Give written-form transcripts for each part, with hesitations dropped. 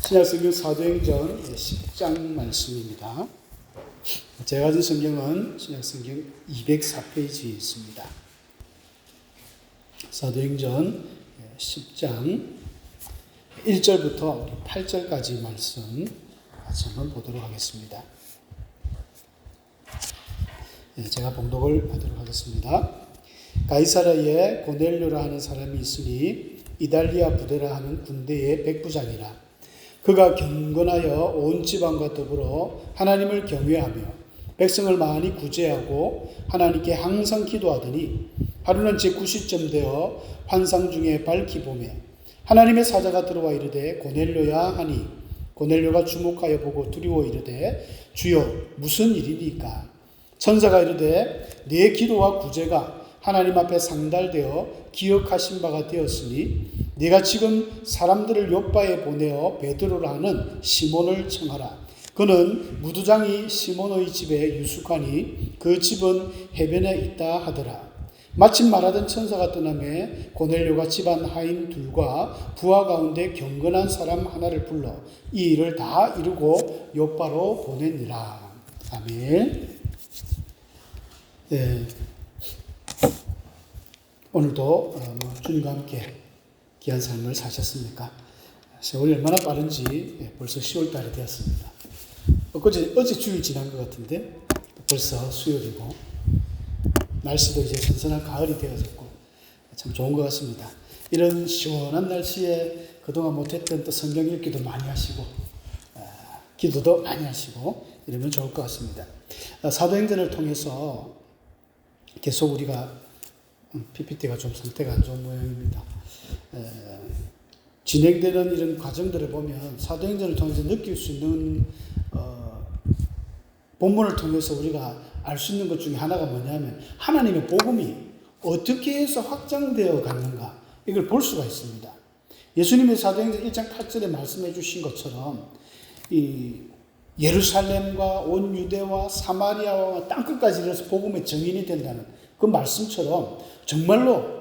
신약성경 사도행전 10장 말씀입니다. 제가 가진 성경은 신약성경 204페이지에 있습니다. 사도행전 10장 1절부터 8절까지 말씀 같이 한번 보도록 하겠습니다. 제가 봉독을 하도록 하겠습니다. 가이사라에 고넬료라 하는 사람이 있으니 이달리아 부대라 하는 군대의 백부장이라. 그가 경건하여 온 지방과 더불어 하나님을 경외하며 백성을 많이 구제하고 하나님께 항상 기도하더니 하루는 제9시쯤 되어 환상 중에 밝히 보매 하나님의 사자가 들어와 이르되 고넬료야 하니 고넬료가 주목하여 보고 두려워 이르되 주여 무슨 일이니까? 천사가 이르되 네 기도와 구제가 하나님 앞에 상달되어 기억하신 바가 되었으니 네가 지금 사람들을 욥바에 보내어 베드로라 하는 시몬을 청하라. 그는 무두장이 시몬의 집에 유숙하니 그 집은 해변에 있다 하더라. 마침 말하던 천사가 떠나매 고넬료가 집안 하인 둘과 부하 가운데 경건한 사람 하나를 불러 이 일을 다 이루고 욥바로 보내니라. 아멘. 네. 오늘도 주님과 함께 귀한 삶을 사셨습니까? 세월이 얼마나 빠른지 벌써 10월 달이 되었습니다. 어제 주일 지난 것 같은데 벌써 수요일이고 날씨도 이제 선선한 가을이 되어졌고 참 좋은 것 같습니다. 이런 시원한 날씨에 그동안 못했던 또 성경 읽기도 많이 하시고 기도도 많이 하시고 이러면 좋을 것 같습니다. 사도행전을 통해서 계속 우리가 PPT가 좀 상태가 안 좋은 모양입니다. 진행되는 이런 과정들을 보면 사도행전을 통해서 느낄 수 있는 본문을 통해서 우리가 알 수 있는 것 중에 하나가 뭐냐면 하나님의 복음이 어떻게 해서 확장되어 갔는가 이걸 볼 수가 있습니다. 예수님의 사도행전 1장 8절에 말씀해 주신 것처럼 이 예루살렘과 온 유대와 사마리아와 땅끝까지 이르러서 복음의 증인이 된다는 그 말씀처럼 정말로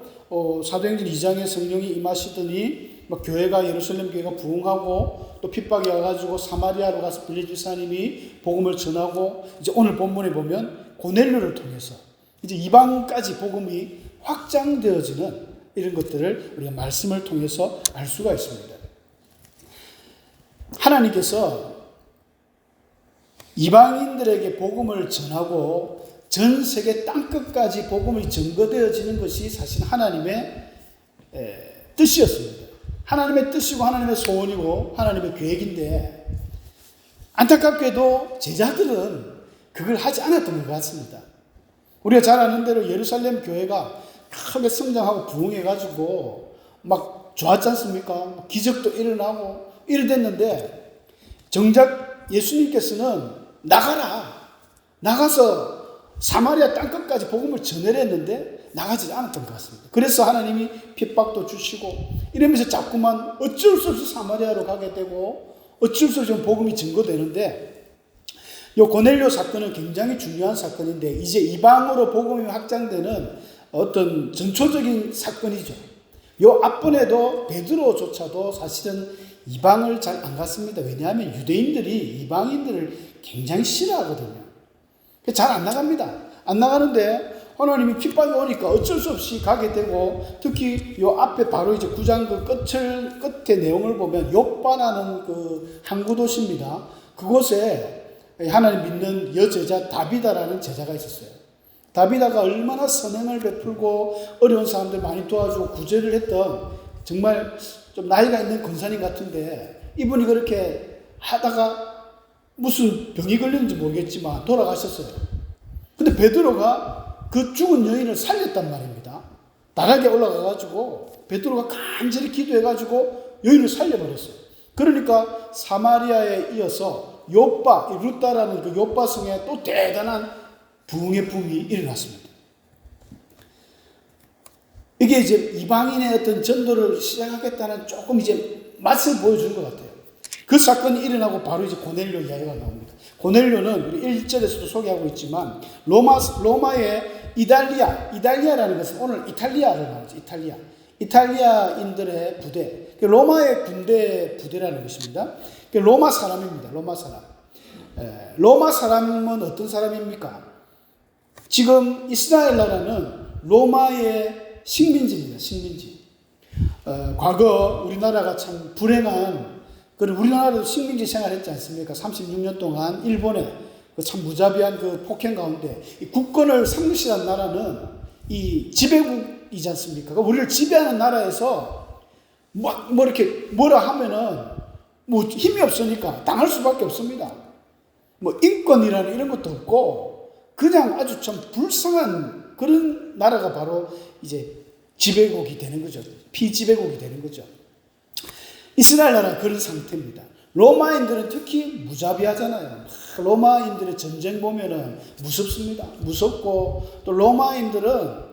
사도행전 2장에 성령이 임하시더니 교회가 예루살렘 교회가 부흥하고 또 핍박이 와가지고 사마리아로 가서 빌립 지사님이 복음을 전하고 이제 오늘 본문에 보면 고넬료를 통해서 이제 이방까지 복음이 확장되어지는 이런 것들을 우리가 말씀을 통해서 알 수가 있습니다. 하나님께서 이방인들에게 복음을 전하고 전 세계 땅끝까지 복음이 전거되어지는 것이 사실 하나님의 뜻이었습니다. 하나님의 뜻이고 하나님의 소원이고 하나님의 계획인데 안타깝게도 제자들은 그걸 하지 않았던 것 같습니다. 우리가 잘 아는 대로 예루살렘 교회가 크게 성장하고 부흥해가지고 막 좋았지 않습니까? 기적도 일어나고 이래 됐는데 정작 예수님께서는 나가서 사마리아 땅끝까지 복음을 전해야 했는데 나가지 않았던 것 같습니다. 그래서 하나님이 핍박도 주시고 이러면서 자꾸만 어쩔 수 없이 사마리아로 가게 되고 어쩔 수 없이 복음이 증거되는데 이 고넬료 사건은 굉장히 중요한 사건인데 이제 이방으로 복음이 확장되는 어떤 전초적인 사건이죠. 이 앞번에도 베드로조차도 사실은 이방을 잘 안 갔습니다. 왜냐하면 유대인들이 이방인들을 굉장히 싫어하거든요. 잘 안 나갑니다. 안 나가는데 하나님이 핍박이 오니까 어쩔 수 없이 가게 되고 특히 요 앞에 바로 이제 9장 그 끝의 내용을 보면 욥바라는 그 항구 도시입니다. 그곳에 하나님 믿는 여제자 다비다라는 제자가 있었어요. 다비다가 얼마나 선행을 베풀고 어려운 사람들 많이 도와주고 구제를 했던 정말 좀 나이가 있는 권사님 같은데 이분이 그렇게 하다가 무슨 병이 걸렸는지 모르겠지만 돌아가셨어요. 근데 베드로가 그 죽은 여인을 살렸단 말입니다. 나락에 올라가가지고 베드로가 간절히 기도해가지고 여인을 살려버렸어요. 그러니까 사마리아에 이어서 욥바, 루다라는 그 욥바 성에 또 대단한 부흥의 붐이 일어났습니다. 이게 이제 이방인의 어떤 전도를 시작하겠다는 조금 이제 맛을 보여주는 것 같아요. 그 사건이 일어나고 바로 이제 고넬료 이야기가 나옵니다. 고넬료는 우리 1절에서도 소개하고 있지만 로마의 이달리아라는 것은 오늘 이탈리아를 말하죠. 이탈리아인들의 부대, 로마의 군대 부대라는 것입니다. 로마 사람입니다. 로마 사람. 로마 사람은 어떤 사람입니까? 지금 이스라엘 나라는 로마의 식민지입니다. 식민지. 과거 우리나라가 참 불행한, 그런 우리나라도 식민지 생활했지 않습니까? 36년 동안 일본의 참 무자비한 그 폭행 가운데 이 국권을 상실한 나라는 이 지배국이지 않습니까? 우리를 지배하는 나라에서 뭐 이렇게 뭐라 하면은 뭐 힘이 없으니까 당할 수밖에 없습니다. 뭐 인권이라는 이런 것도 없고 그냥 아주 참 불쌍한 그런 나라가 바로 이제 지배국이 되는 거죠. 피지배국이 되는 거죠. 이스라엘 나라는 그런 상태입니다. 로마인들은 특히 무자비하잖아요. 로마인들의 전쟁 보면은 무섭습니다. 무섭고 또 로마인들은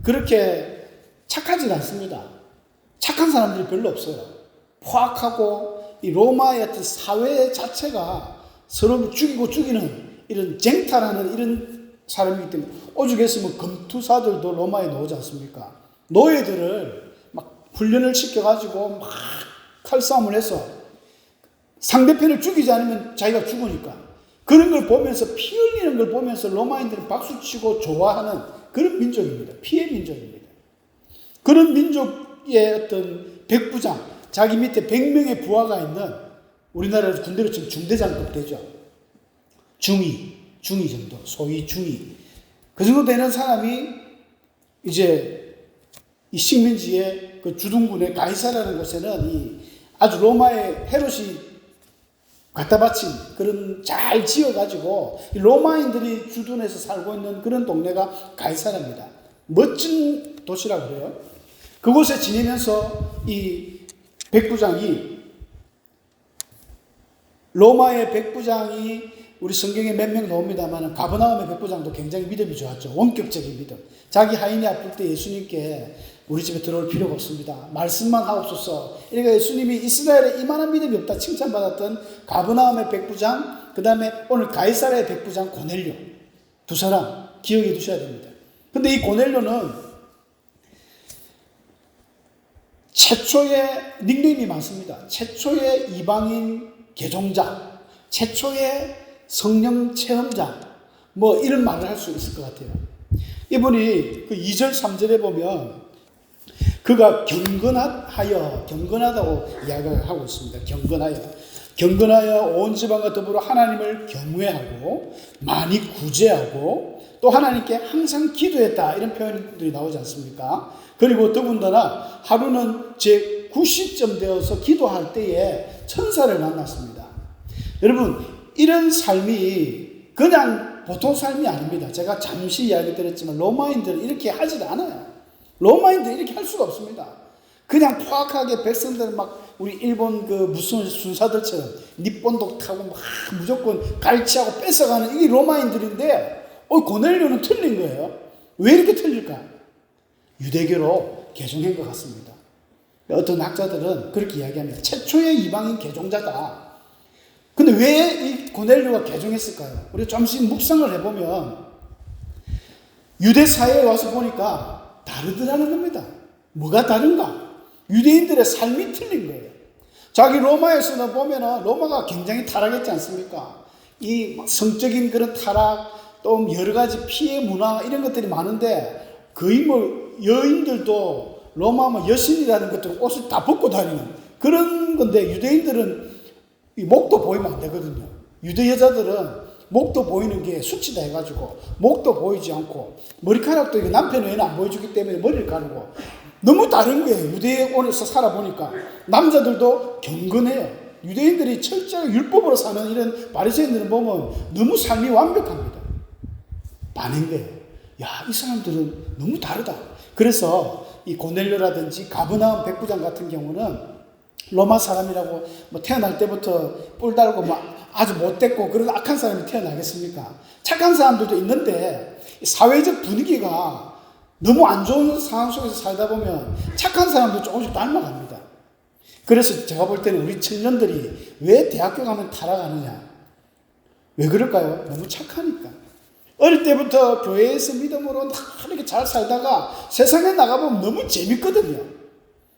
그렇게 착하지 않습니다. 착한 사람들이 별로 없어요. 포악하고 이 로마의 어떤 사회 자체가 서로 죽이고 죽이는 이런 쟁탈하는 이런 사람이기 때문에 오죽했으면 뭐 검투사들도 로마에 나오지 않습니까? 노예들을 막 훈련을 시켜가지고 막 칼싸움을 해서 상대편을 죽이지 않으면 자기가 죽으니까 그런 걸 보면서 피 흘리는 걸 보면서 로마인들은 박수치고 좋아하는 그런 민족입니다. 피해 민족입니다. 그런 민족의 어떤 백부장, 자기 밑에 100명의 부하가 있는 우리나라 군대로 치면 중대장급 되죠. 중위 정도, 소위 중위. 그 정도 되는 사람이 이제 이 식민지의 그 주둔군의 가이사라는 곳에는 이 아주 로마의 헤롯이 갖다 바친 그런 잘 지어가지고 로마인들이 주둔해서 살고 있는 그런 동네가 가이사라입니다. 멋진 도시라고 그래요. 그곳에 지내면서 이 백부장이 로마의 백부장이 우리 성경에 몇 명 나옵니다만 가버나움의 백부장도 굉장히 믿음이 좋았죠. 원격적인 믿음. 자기 하인이 아플 때 예수님께 우리 집에 들어올 필요가 없습니다. 말씀만 하옵소서. 그러니까 예수님이 이스라엘에 이만한 믿음이 없다 칭찬받았던 가버나움의 백부장, 그 다음에 오늘 가이사라의 백부장 고넬료. 두 사람 기억해 두셔야 됩니다. 근데 이 고넬료는 최초의 닉네임이 많습니다. 최초의 이방인 개종자, 최초의 성령 체험자, 뭐 이런 말을 할 수 있을 것 같아요. 이분이 그 2절, 3절에 보면 그가 경건하다고 이야기를 하고 있습니다. 경건하여 온 지방과 더불어 하나님을 경외하고 많이 구제하고 또 하나님께 항상 기도했다. 이런 표현들이 나오지 않습니까? 그리고 더군다나 하루는 제 9시쯤 되어서 기도할 때에 천사를 만났습니다. 여러분, 이런 삶이 그냥 보통 삶이 아닙니다. 제가 잠시 이야기 드렸지만 로마인들은 이렇게 하지 않아요. 로마인들은 이렇게 할 수가 없습니다. 그냥 포악하게 백성들은 막 우리 일본 그 무슨 순사들처럼 닛본독 타고 막 무조건 갈취하고 뺏어가는 이게 로마인들인데 고넬료는 틀린 거예요. 왜 이렇게 틀릴까? 유대교로 개종한 것 같습니다. 어떤 학자들은 그렇게 이야기합니다. 최초의 이방인 개종자다. 근데 왜 이 고넬료가 개종했을까요? 우리 잠시 묵상을 해보면 유대 사회에 와서 보니까 다르더라는 겁니다. 뭐가 다른가? 유대인들의 삶이 틀린 거예요. 자기 로마에서는 보면은 로마가 굉장히 타락했지 않습니까? 이 성적인 그런 타락, 또 여러 가지 피해 문화 이런 것들이 많은데 거의 뭐 여인들도 로마 뭐 여신이라는 것들 옷을 다 벗고 다니는 그런 건데 유대인들은 이 목도 보이면 안 되거든요. 유대 여자들은 목도 보이는 게 수치다 해가지고 목도 보이지 않고 머리카락도 남편 외에는 안 보여주기 때문에 머리를 가르고 너무 다른 거예요. 유대에 오면서 살아보니까 남자들도 경건해요. 유대인들이 철저하게 율법으로 사는 이런 바리새인들을 보면 너무 삶이 완벽합니다. 반한 거예요. 야, 이 사람들은 너무 다르다. 그래서 이 고넬료라든지 가버나움 백부장 같은 경우는 로마 사람이라고 뭐 태어날 때부터 뿔 달고 뭐 아주 못됐고 그런 악한 사람이 태어나겠습니까? 착한 사람들도 있는데 사회적 분위기가 너무 안 좋은 상황 속에서 살다 보면 착한 사람도 조금씩 닮아갑니다. 그래서 제가 볼 때는 우리 청년들이 왜 대학교 가면 타락하느냐? 왜 그럴까요? 너무 착하니까. 어릴 때부터 교회에서 믿음으로 이렇게 잘 살다가 세상에 나가보면 너무 재밌거든요.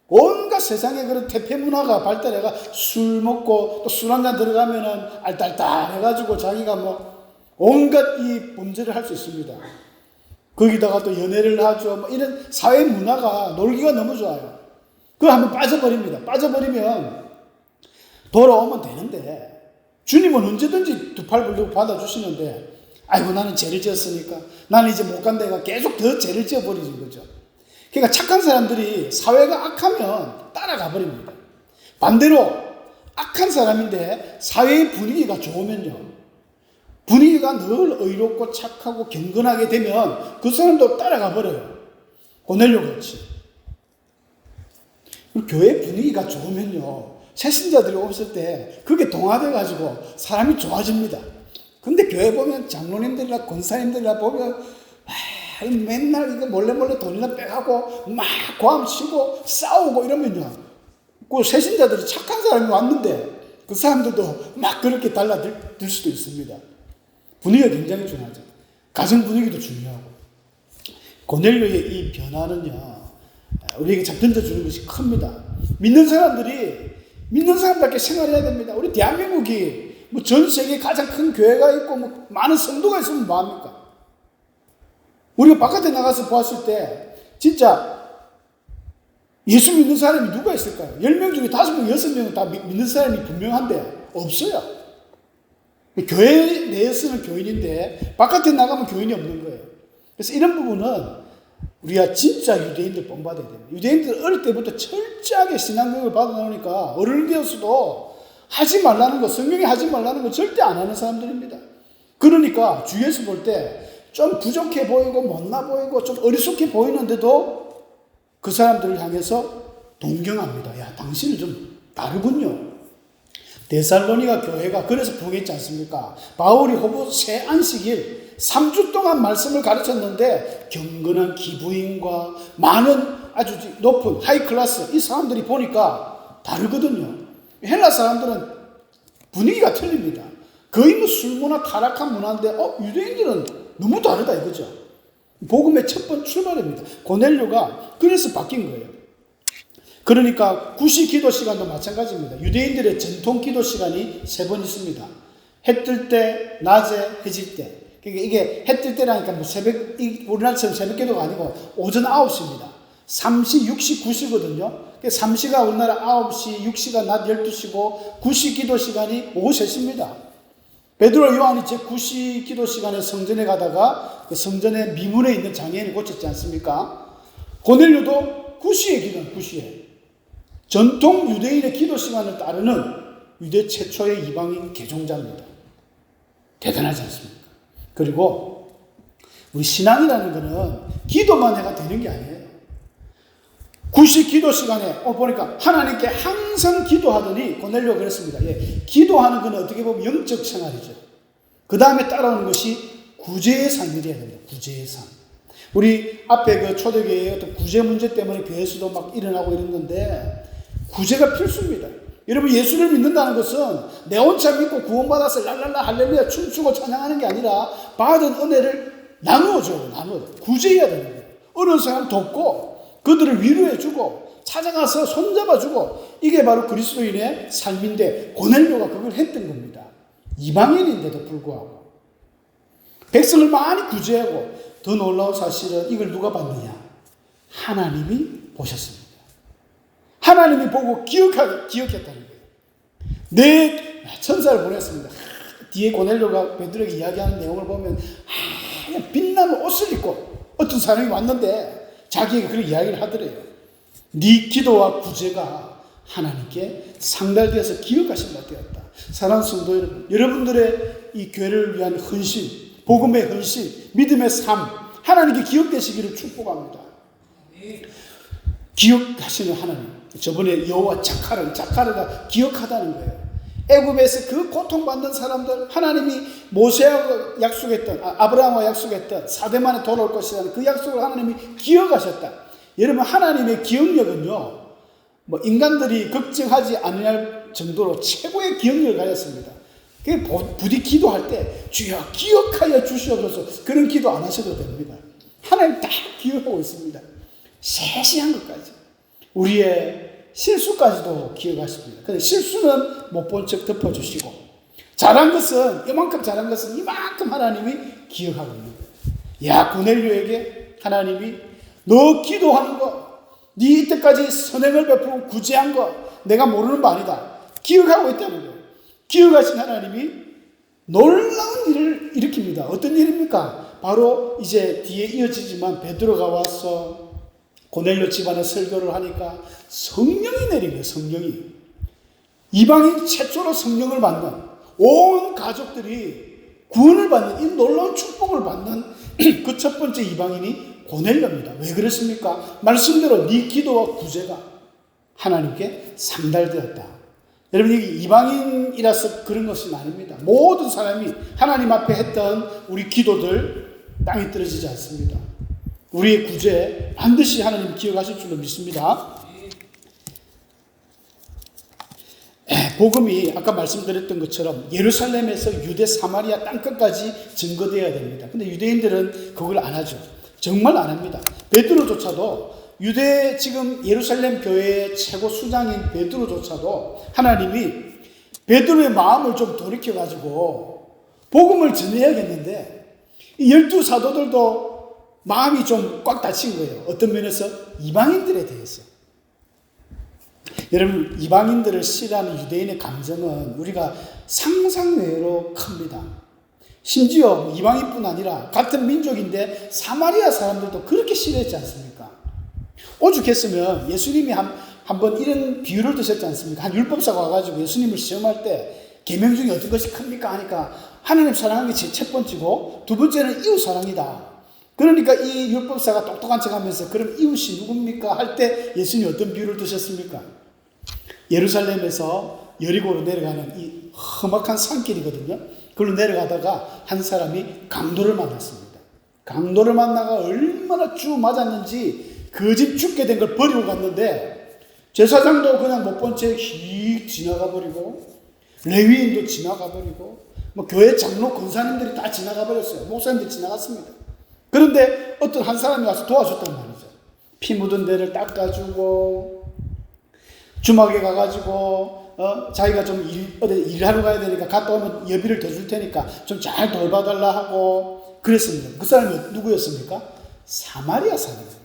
온갖 세상에 그런 태폐 문화가 발달해가 술 먹고 또 술 한잔 들어가면은 알딸딸 해가지고 자기가 뭐 온갖 이 범죄를 할 수 있습니다. 거기다가 또 연애를 하죠. 뭐 이런 사회 문화가 놀기가 너무 좋아요. 그거 한번 빠져버립니다. 빠져버리면 돌아오면 되는데 주님은 언제든지 두 팔 벌리고 받아주시는데 아이고 나는 죄를 지었으니까 나는 이제 못 간다니까 계속 더 죄를 지어버리는 거죠. 그러니까 착한 사람들이 사회가 악하면 따라가 버립니다. 반대로 악한 사람인데 사회의 분위기가 좋으면요. 분위기가 늘 의롭고 착하고 경건하게 되면 그 사람도 따라가 버려요. 고넬료 같이. 교회 분위기가 좋으면요. 새신자들이 오실 때 그게 동화돼가지고 사람이 좋아집니다. 근데 교회 보면 장로님들이나 권사님들이나 보면 맨날 이거 몰래 돈이나 빼가고 막 고함치고 싸우고 이러면요. 그 새신자들이 착한 사람이 왔는데 그 사람들도 막 그렇게 달라들 수도 있습니다. 분위기가 굉장히 중요하죠. 가정 분위기도 중요하고. 고넬료의 이 변화는요. 우리에게 참 던져주는 것이 큽니다. 믿는 사람답게 생활해야 됩니다. 우리 대한민국이 뭐 전 세계 가장 큰 교회가 있고 뭐 많은 성도가 있으면 뭐합니까? 우리가 바깥에 나가서 보았을 때 진짜 예수 믿는 사람이 누가 있을까요? 10명 중에 5명, 6명은 다 믿는 사람이 분명한데 없어요. 교회 내에서는 교인인데 바깥에 나가면 교인이 없는 거예요. 그래서 이런 부분은 우리가 진짜 유대인들 본받아야 됩니다. 유대인들 어릴 때부터 철저하게 신앙교육을 받아놓으니까 어른이 되었어도 하지 말라는 거, 성경에 하지 말라는 거 절대 안 하는 사람들입니다. 그러니까 주위에서 볼 때 좀 부족해 보이고 못나 보이고 좀 어리숙해 보이는데도 그 사람들을 향해서 동경합니다. 야, 당신은 좀 다르군요. 데살로니가 교회가 그래서 부흥했지 않습니까? 바울이 호부 새 안식일 3주 동안 말씀을 가르쳤는데 경건한 기부인과 많은 아주 높은 하이클래스 이 사람들이 보니까 다르거든요. 헬라 사람들은 분위기가 틀립니다. 거의 뭐 술문화 타락한 문화인데 유대인들은 너무 다르다 이거죠. 복음의 첫 번째 출발입니다. 고넬료가 그래서 바뀐 거예요. 그러니까 구시 기도 시간도 마찬가지입니다. 유대인들의 전통 기도 시간이 3번 있습니다. 해 뜰 때, 낮에, 해질 때. 그러니까 이게 해 뜰 때라니까 뭐 새벽, 우리나라처럼 새벽 기도가 아니고 오전 9시입니다. 3시, 6시, 9시거든요. 3시가 우리나라 9시, 6시가 낮 12시고 9시 기도 시간이 오후 3시입니다. 베드로 요한이 제9시 기도 시간에 성전에 가다가 그 성전의 미문에 있는 장애인을 고쳤지 않습니까? 고넬료도 9시에 기도는 9시에. 전통 유대인의 기도 시간을 따르는 유대 최초의 이방인 개종자입니다. 대단하지 않습니까? 그리고 우리 신앙이라는 것은 기도만 해가 되는 게 아니에요. 9시 기도 시간에 보니까 하나님께 항상 기도하더니 고넬료가 그랬습니다. 기도하는 건 어떻게 보면 영적 생활이죠. 그 다음에 따라오는 것이 구제의 삶이 되어야 됩니다. 구제의 삶. 우리 앞에 그 초대교회의 어떤 구제 문제 때문에 교회에서도 막 일어나고 이런 건데 구제가 필수입니다. 여러분 예수를 믿는다는 것은 내 혼자 믿고 구원받아서 랄랄라 할렐루야 춤추고 찬양하는 게 아니라 받은 은혜를 나누어줘요. 구제해야 되는 거예요. 어려운 사람 돕고 그들을 위로해주고 찾아가서 손잡아주고 이게 바로 그리스도인의 삶인데 고넬료가 그걸 했던 겁니다. 이방인인데도 불구하고 백성을 많이 구제하고 더 놀라운 사실은 이걸 누가 봤느냐? 하나님이 보셨습니다. 하나님이 보고 기억했다는 거예요. 내 천사를 보냈습니다. 뒤에 고넬료가 베드로에게 이야기하는 내용을 보면 빛나는 옷을 입고 어떤 사람이 왔는데 자기에게 그런 이야기를 하더래요. 네 기도와 구제가 하나님께 상달되어서 기억하신 바 되었다. 사랑하는 성도 여러분, 여러분들의 이 교회를 위한 헌신, 복음의 헌신, 믿음의 삶, 하나님께 기억되시기를 축복합니다. 기억하시는 하나님. 저번에 여호와 자카르가 기억하다는 거예요. 애굽에서 그 고통받는 사람들 하나님이 모세하고 약속했던 아브라함과 약속했던 4대 만에 돌아올 것이라는 그 약속을 하나님이 기억하셨다. 여러분 하나님의 기억력은요 뭐 인간들이 걱정하지 않을 정도로 최고의 기억력을 가졌습니다. 부디 기도할 때 주여 기억하여 주시옵소서 그런 기도 안 하셔도 됩니다. 하나님 다 기억하고 있습니다. 세세한 것까지. 우리의 실수까지도 기억하십니다. 근데 실수는 못 본 척 덮어주시고, 잘한 것은, 이만큼 잘한 것은 이만큼 하나님이 기억하고 있는 거예요. 야, 고넬료에게 하나님이 너 기도하는 거, 네 이때까지 선행을 베풀고 구제한 거, 내가 모르는 바 아니다. 기억하고 있다는 거예요. 기억하신 하나님이 놀라운 일을 일으킵니다. 어떤 일입니까? 바로 이제 뒤에 이어지지만 베드로가 와서 고넬료 집안에 설교를 하니까 성령이 내린 거예요. 성령이. 이방인 최초로 성령을 받는, 온 가족들이 구원을 받는, 이 놀라운 축복을 받는 그 첫 번째 이방인이 고넬료입니다. 왜 그렇습니까? 말씀대로 네 기도와 구제가 하나님께 상달되었다. 여러분, 이게 이방인이라서 그런 것은 아닙니다. 모든 사람이 하나님 앞에 했던 우리 기도들 땅에 떨어지지 않습니다. 우리의 구제 반드시 하나님 기억하실 줄로 믿습니다. 복음이 아까 말씀드렸던 것처럼 예루살렘에서 유대 사마리아 땅끝까지 증거되어야 됩니다. 근데 유대인들은 그걸 안 하죠. 정말 안 합니다. 베드로조차도 유대 지금 예루살렘 교회의 최고 수장인 베드로조차도 하나님이 베드로의 마음을 좀 돌이켜가지고 복음을 전해야겠는데, 이 12사도들도 마음이 좀 꽉 닫힌 거예요. 어떤 면에서 이방인들에 대해서. 여러분, 이방인들을 싫어하는 유대인의 감정은 우리가 상상외로 큽니다. 심지어 이방인뿐 아니라 같은 민족인데 사마리아 사람들도 그렇게 싫어했지 않습니까? 오죽했으면 예수님이 한번 이런 비유를 드셨지 않습니까? 한 율법사가 와가지고 예수님을 시험할 때 계명 중에 어떤 것이 큽니까? 하니까 하나님 사랑하는 게 첫 번째고 두 번째는 이웃 사랑이다. 그러니까 이 율법사가 똑똑한 척 하면서 그럼 이웃이 누굽니까? 할 때 예수님이 어떤 비유를 드셨습니까? 예루살렘에서 여리고로 내려가는 이 험악한 산길이거든요. 그걸로 내려가다가 한 사람이 강도를 만났습니다. 강도를 만나가 얼마나 쭉 맞았는지 그 집 죽게 된 걸 버리고 갔는데, 제사장도 그냥 못 본 채 휙 지나가 버리고, 레위인도 지나가 버리고, 뭐 교회 장로 권사님들이 다 지나가 버렸어요. 목사님들이 지나갔습니다. 그런데 어떤 한 사람이 와서 도와줬단 말이죠. 피 묻은 데를 닦아주고, 주막에 가가지고 자기가 좀 어디 일하러 가야 되니까 갔다 오면 여비를 더 줄 테니까 좀 잘 돌봐달라 하고 그랬습니다. 그 사람이 누구였습니까? 사마리아 사람입니다.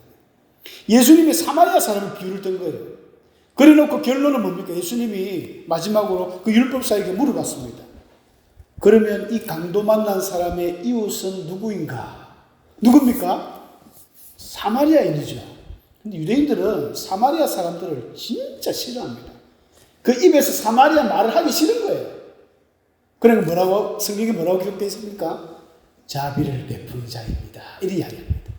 예수님이 사마리아 사람을 비유를 든 거예요. 그래 놓고 결론은 뭡니까? 예수님이 마지막으로 그 율법사에게 물어봤습니다. 그러면 이 강도 만난 사람의 이웃은 누구인가? 누굽니까? 사마리아인이죠. 근데 유대인들은 사마리아 사람들을 진짜 싫어합니다. 그 입에서 사마리아 말을 하기 싫은 거예요. 그러니까 뭐라고, 성경에 뭐라고 기록되어 있습니까? 자비를 베푸는 자입니다. 이렇게 이야기합니다.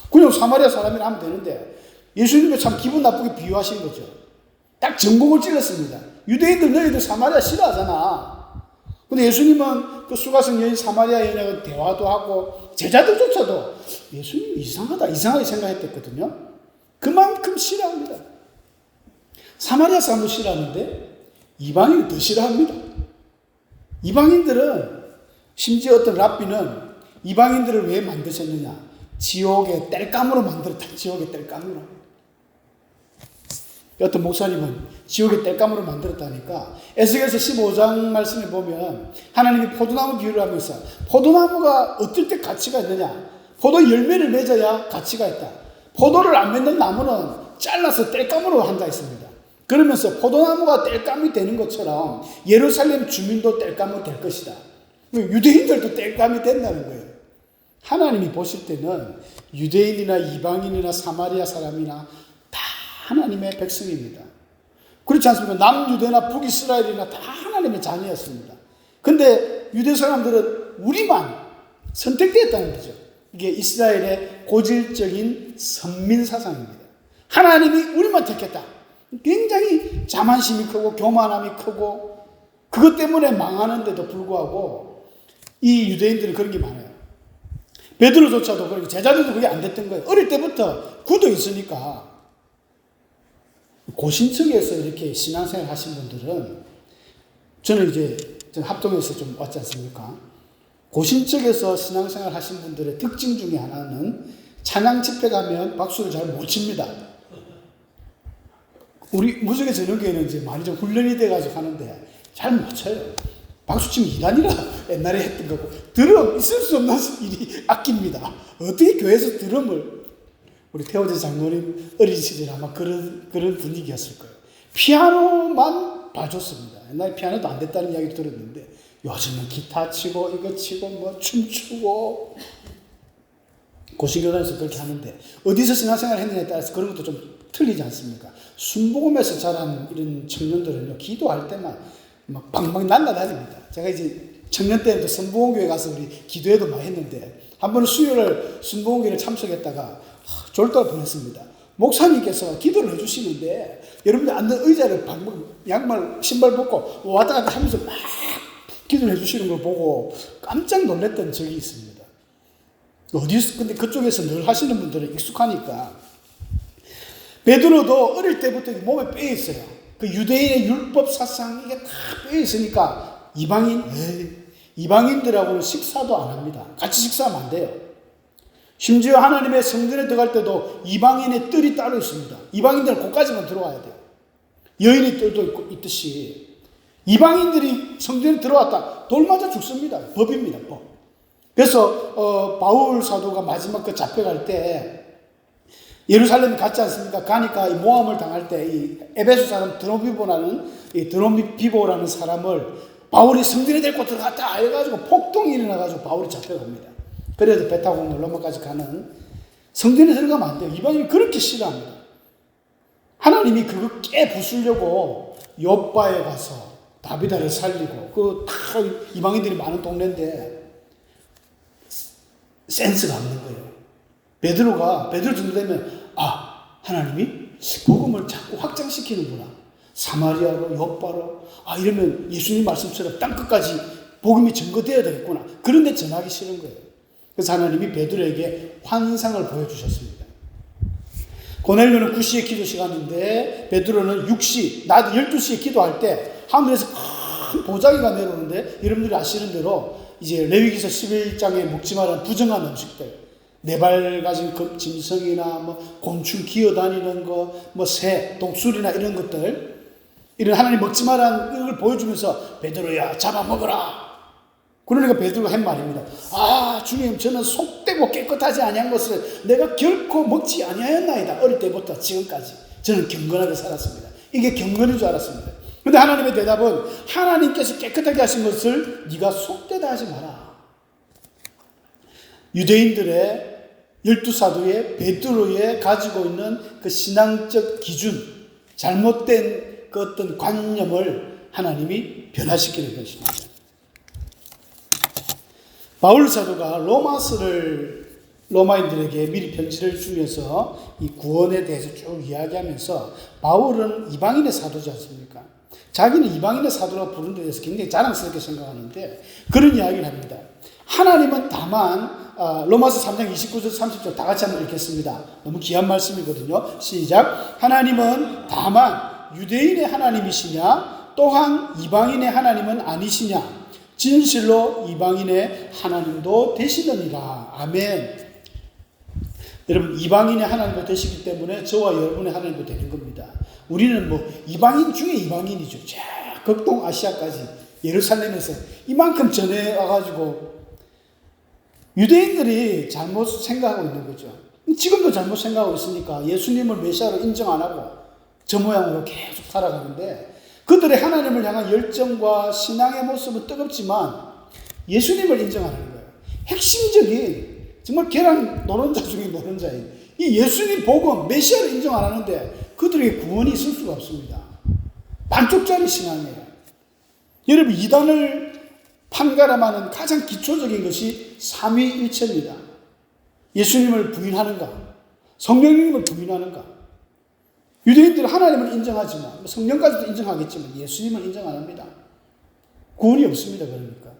그냥 사마리아 사람이라 하면 되는데 예수님도 참 기분 나쁘게 비유하신 거죠. 딱 전곡을 찔렀습니다. 유대인들 너희들 사마리아 싫어하잖아. 근데 예수님은 그 수가성 여인 사마리아 여인하고 대화도 하고 제자들조차도 예수님 이상하다, 이상하게 생각했댔거든요. 그만큼 싫어합니다. 사마리아 사람도 싫어하는데 이방인은 더 싫어합니다. 이방인들은, 심지어 어떤 랍비는 이방인들을 왜 만드셨느냐? 지옥의 땔감으로 만들었다. 지옥의 땔감으로. 어떤 목사님은 지옥의 땔감으로 만들었다니까, 에스겔서 15장 말씀에 보면 하나님이 포도나무 비유를 하면서 포도나무가 어떨 때 가치가 있느냐? 포도 열매를 맺어야 가치가 있다. 포도를 안 맺는 나무는 잘라서 땔감으로 한다 했습니다. 그러면서 포도나무가 땔감이 되는 것처럼 예루살렘 주민도 땔감이 될 것이다. 유대인들도 땔감이 된다는 거예요. 하나님이 보실 때는 유대인이나 이방인이나 사마리아 사람이나 다 하나님의 백성입니다. 그렇지 않습니까? 남유대나 북이스라엘이나 다 하나님의 자녀였습니다. 근데 유대 사람들은 우리만 선택되었다는 거죠. 이게 이스라엘의 고질적인 선민 사상입니다. 하나님이 우리만 택했다. 굉장히 자만심이 크고 교만함이 크고, 그것 때문에 망하는데도 불구하고 이 유대인들은 그런 게 많아요. 베드로조차도 그렇고 제자들도 그게 안 됐던 거예요. 어릴 때부터 굳어 있으니까. 고신청에서 이렇게 신앙생활 하신 분들은, 저는 이제 합동에서 좀 왔지 않습니까? 고신청에서 신앙생활 하신 분들의 특징 중에 하나는 찬양 집회 가면 박수를 잘 못 칩니다. 우리 무속의 저녁에는 이제 많이 좀 훈련이 돼가지고 하는데 잘 못 쳐요. 박수치면 이단이라 옛날에 했던 거고, 드럼 있을 수 없는 일이 악기입니다. 어떻게 교회에서 드럼을, 우리 태호제 장로님 어린 시절에 아마 그런 분위기였을 거예요. 피아노만 봐줬습니다. 옛날에 피아노도 안 됐다는 이야기 들었는데 요즘은 기타 치고 이거 치고 뭐 춤추고 고신교단에서 그렇게 하는데, 어디서 신앙생활을 했느냐에 따라서 그런 것도 좀 틀리지 않습니까? 순복음에서 자란 이런 청년들은요, 기도할 때만 막 방방 날라다닙니다. 제가 이제 청년 때부터 순복음교회 가서 우리 기도회도 많이 했는데, 한 번은 수요일 순복음교회를 참석했다가 졸도할 뻔했습니다. 목사님께서 기도를 해주시는데 여러분들 앉는 의자를 양말 신발 벗고 왔다 갔다 하면서 막 기도를 해주시는 걸 보고 깜짝 놀랐던 적이 있습니다. 어디서, 근데 그쪽에서 늘 하시는 분들은 익숙하니까. 베드로도 어릴 때부터 몸에 빼 있어요. 그 유대인의 율법 사상 이게 다 빼 있으니까 이방인들하고는 식사도 안 합니다. 같이 식사하면 안 돼요. 심지어 하나님의 성전에 들어갈 때도 이방인의 뜰이 따로 있습니다. 이방인들은 거기까지만 들어와야 돼요. 여인의 뜰도 있듯이 이방인들이 성전에 들어왔다 돌 맞아 죽습니다. 법입니다. 법. 그래서 바울 사도가 마지막 그 잡혀갈 때 예루살렘에 갔지 않습니까? 가니까 이 모함을 당할 때 이 에베소 사람 드로비보라는 사람을 바울이 성전에 데리고 들어갔다 해가지고 폭동이 일어나가지고 바울이 잡혀갑니다. 그래도 배 타고 로마까지 가는, 성전에 들어가면 안 돼요. 이방인이 그렇게 싫어합니다. 하나님이 그거 깨 부수려고 욥바에 가서 다비다를 살리고, 그 다 이방인들이 많은 동네인데 센스가 없는 거예요. 베드로 정도 되면 하나님이 복음을 자꾸 확장시키는구나. 사마리아로, 욥바로, 이러면 예수님 말씀처럼 땅끝까지 복음이 전거되어야 되겠구나. 그런데 전하기 싫은 거예요. 그래서 하나님이 베드로에게 환상을 보여주셨습니다. 고넬료는 9시에 기도 시간인데 베드로는 6시, 낮 12시에 기도할 때 하늘에서 큰 보자기가 내려오는데, 여러분들이 아시는 대로 이제 레위기서 11장에 먹지 말라는 부정한 음식들, 네 발 가진 짐승이나 뭐 곤충 기어다니는 거, 뭐 새, 독수리나 이런 것들, 이런 하나님 먹지 말라는 걸 보여주면서 베드로야 잡아먹어라. 그러니까 베드로가 한 말입니다. 주님, 저는 속되고 깨끗하지 아니한 것을 내가 결코 먹지 아니하였나이다. 어릴 때부터 지금까지 저는 경건하게 살았습니다. 이게 경건인 줄 알았습니다. 그런데 하나님의 대답은, 하나님께서 깨끗하게 하신 것을 네가 속되다 하지 마라. 유대인들의 12사도의 베드로의 가지고 있는 그 신앙적 기준, 잘못된 그 어떤 관념을 하나님이 변화시키는 것입니다. 바울 사도가 로마인들에게 미리 편지를 주면서 이 구원에 대해서 쭉 이야기하면서, 바울은 이방인의 사도지 않습니까? 자기는 이방인의 사도라고 부르는 데 대해서 굉장히 자랑스럽게 생각하는데 그런 이야기를 합니다. 하나님은 다만, 로마서 3장 29절 30절 다 같이 한번 읽겠습니다. 너무 귀한 말씀이거든요. 시작. 하나님은 다만 유대인의 하나님이시냐 또한 이방인의 하나님은 아니시냐, 진실로 이방인의 하나님도 되시느니라. 아멘. 여러분, 이방인의 하나님도 되시기 때문에 저와 여러분의 하나님도 되는 겁니다. 우리는 뭐 이방인 중에 이방인이죠. 극동 아시아까지 예루살렘에서 이만큼 전해 와가지고 유대인들이 잘못 생각하고 있는 거죠. 지금도 잘못 생각하고 있으니까 예수님을 메시아로 인정 안 하고 저 모양으로 계속 살아가는데, 그들의 하나님을 향한 열정과 신앙의 모습은 뜨겁지만 예수님을 인정 안 하는 거예요. 핵심적인, 정말 계란 노른자 중에 노른자인 이 예수님 복음, 메시아를 인정 안 하는데 그들에게 구원이 있을 수가 없습니다. 반쪽짜리 신앙이에요. 여러분, 이단을 판가름하는 가장 기초적인 것이 삼위일체입니다. 예수님을 부인하는가, 성령님을 부인하는가. 유대인들은 하나님을 인정하지만, 성령까지도 인정하겠지만 예수님을 인정 안 합니다. 구원이 없습니다. 그러니까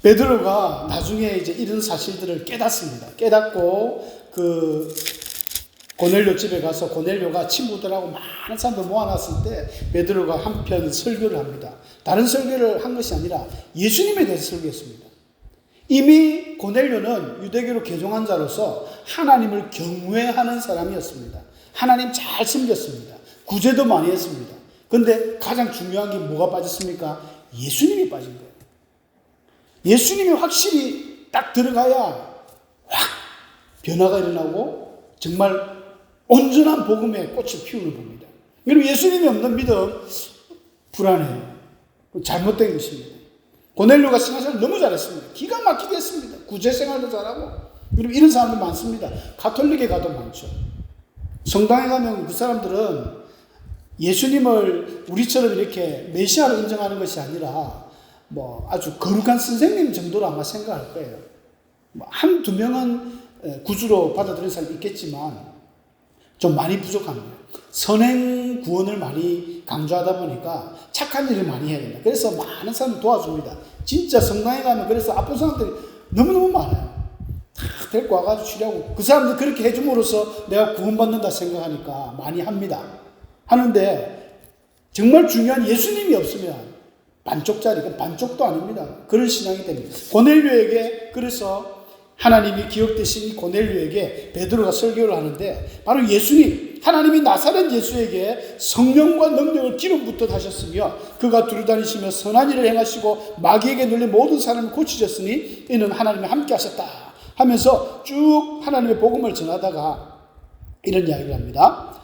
베드로가 나중에 이제 이런 사실들을 깨닫습니다. 깨닫고 그 고넬료 집에 가서 고넬료가 친구들하고 많은 사람들 모아놨을 때 베드로가 한편 설교를 합니다. 다른 설교를 한 것이 아니라 예수님에 대해서 설교했습니다. 이미 고넬료는 유대교로 개종한 자로서 하나님을 경외하는 사람이었습니다. 하나님 잘 섬겼습니다. 구제도 많이 했습니다. 그런데 가장 중요한 게 뭐가 빠졌습니까? 예수님이 빠진 거예요. 예수님이 확실히 딱 들어가야 확 변화가 일어나고 정말 온전한 복음의 꽃을 피우는 겁니다. 여러분, 예수님이 없는 믿음 불안해요. 잘못된 것입니다. 고넬료가 신앙생활 너무 잘했습니다. 기가 막히게 했습니다. 구제 생활도 잘하고. 여러분, 이런 사람들 많습니다. 가톨릭에 가도 많죠. 성당에 가면 그 사람들은 예수님을 우리처럼 이렇게 메시아로 인정하는 것이 아니라 뭐 아주 거룩한 선생님 정도로 아마 생각할 거예요. 한두 명은 구주로 받아들이는 사람이 있겠지만 좀 많이 부족합니다. 선행 구원을 많이 강조하다 보니까 착한 일을 많이 해야 된다. 그래서 많은 사람을 도와줍니다. 진짜 성당에 가면 그래서 아픈 사람들이 너무너무 많아요. 다 데리고 와가지고 치료하고 그 사람들 그렇게 해줌으로써 내가 구원받는다 생각하니까 많이 합니다. 하는데 정말 중요한 예수님이 없으면 반쪽짜리, 반쪽도 아닙니다. 그런 신앙이 됩니다. 고넬료에게 그래서 하나님이 기억되신 고넬료에게 베드로가 설교를 하는데 바로 예수님, 하나님이 나사렛 예수에게 성령과 능력을 기름부터 하셨으며 그가 두루다니시며 선한 일을 행하시고 마귀에게 눌린 모든 사람을 고치셨으니 이는 하나님이 함께 하셨다 하면서 쭉 하나님의 복음을 전하다가 이런 이야기를 합니다.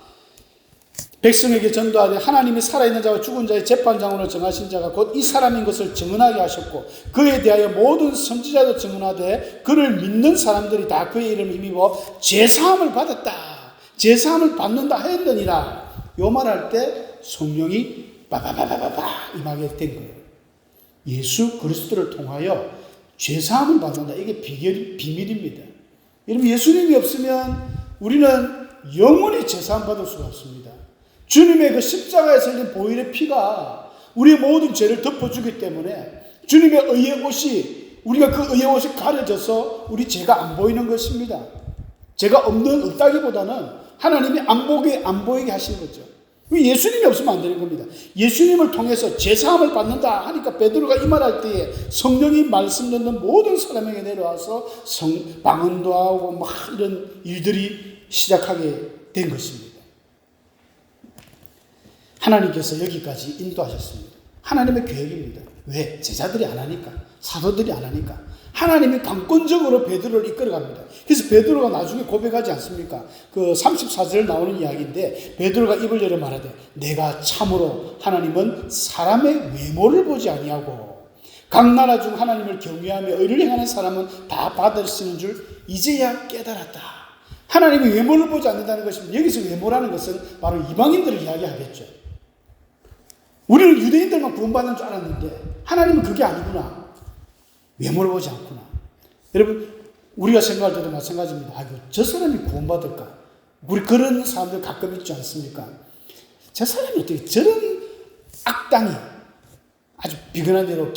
백성에게 전도하되 하나님이 살아있는 자와 죽은 자의 재판장으로 정하신 자가 곧 이 사람인 것을 증언하게 하셨고 그에 대하여 모든 선지자도 증언하되 그를 믿는 사람들이 다 그의 이름을 힘입어 제사함을 받았다. 제사함을 받는다 했느니라. 요 말할 때 성령이 바바바바바바 임하게 된 거예요. 예수 그리스도를 통하여 제사함을 받는다. 이게 비밀입니다. 여러분, 예수님이 없으면 우리는 영원히 제사함 받을 수가 없습니다. 주님의 그 십자가에 설린 보혈의 피가 우리의 모든 죄를 덮어주기 때문에 주님의 의의 옷이 우리가 그 의의 옷이 가려져서 우리 죄가 안 보이는 것입니다. 죄가 없다기보다는 하나님이 안 보이게 하신 거죠. 예수님이 없으면 안 되는 겁니다. 예수님을 통해서 제사함을 받는다 하니까 베드로가 이 말할 때에 성령이 말씀 듣는 모든 사람에게 내려와서 방언도 하고 막 이런 일들이 시작하게 된 것입니다. 하나님께서 여기까지 인도하셨습니다. 하나님의 계획입니다. 왜? 제자들이 안 하니까, 사도들이 안 하니까. 하나님이 강권적으로 베드로를 이끌어갑니다. 그래서 베드로가 나중에 고백하지 않습니까? 그 34절 나오는 이야기인데 베드로가 입을 열어 말하되 내가 참으로 하나님은 사람의 외모를 보지 아니하고 각 나라 중 하나님을 경외하며 의를 행하는 사람은 다 받을 수 있는 줄 이제야 깨달았다. 하나님이 외모를 보지 않는다는 것입니다. 여기서 외모라는 것은 바로 이방인들을 이야기하겠죠. 우리는 유대인들만 구원받는 줄 알았는데 하나님은 그게 아니구나. 외모를 보지 않구나. 여러분, 우리가 생각할 때도 마찬가지입니다. 아이고, 저 사람이 구원받을까? 우리 그런 사람들 가끔 있지 않습니까? 저 사람이 어떻게 저런 악당이 아주 비근한 대로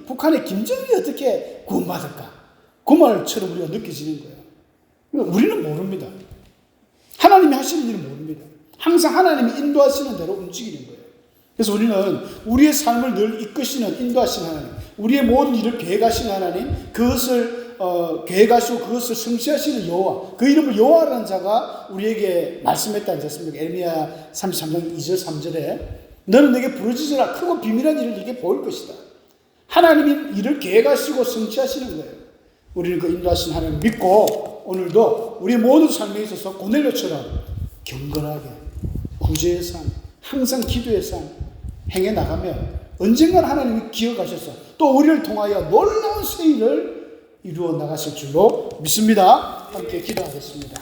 북한의 김정은이 어떻게 구원받을까? 그 말처럼 우리가 느껴지는 거예요. 우리는 모릅니다. 하나님이 하시는 일은 모릅니다. 항상 하나님이 인도하시는 대로 움직이는 거예요. 그래서 우리는 우리의 삶을 늘 이끄시는 인도하시는 하나님, 우리의 모든 일을 계획하시는 하나님, 그것을 계획하시고 그것을 성취하시는 여호와, 그 이름을 여호와라는 자가 우리에게 말씀했지 않습니까? 에레미야 33장 2절 3절에 너는 내게 부르짖으라 크고 비밀한 일을 네게 보일 것이다. 하나님이 일을 계획하시고 성취하시는 거예요. 우리는 그 인도하신 하나님을 믿고 오늘도 우리의 모든 삶에 있어서 고넬료처럼 경건하게 구제의 삶, 항상 기도의 삶 행해 나가면 언젠가는 하나님이 기억하셔서 또 우리를 통하여 놀라운 새 일을 이루어 나가실 줄로 믿습니다. 함께 기도하겠습니다.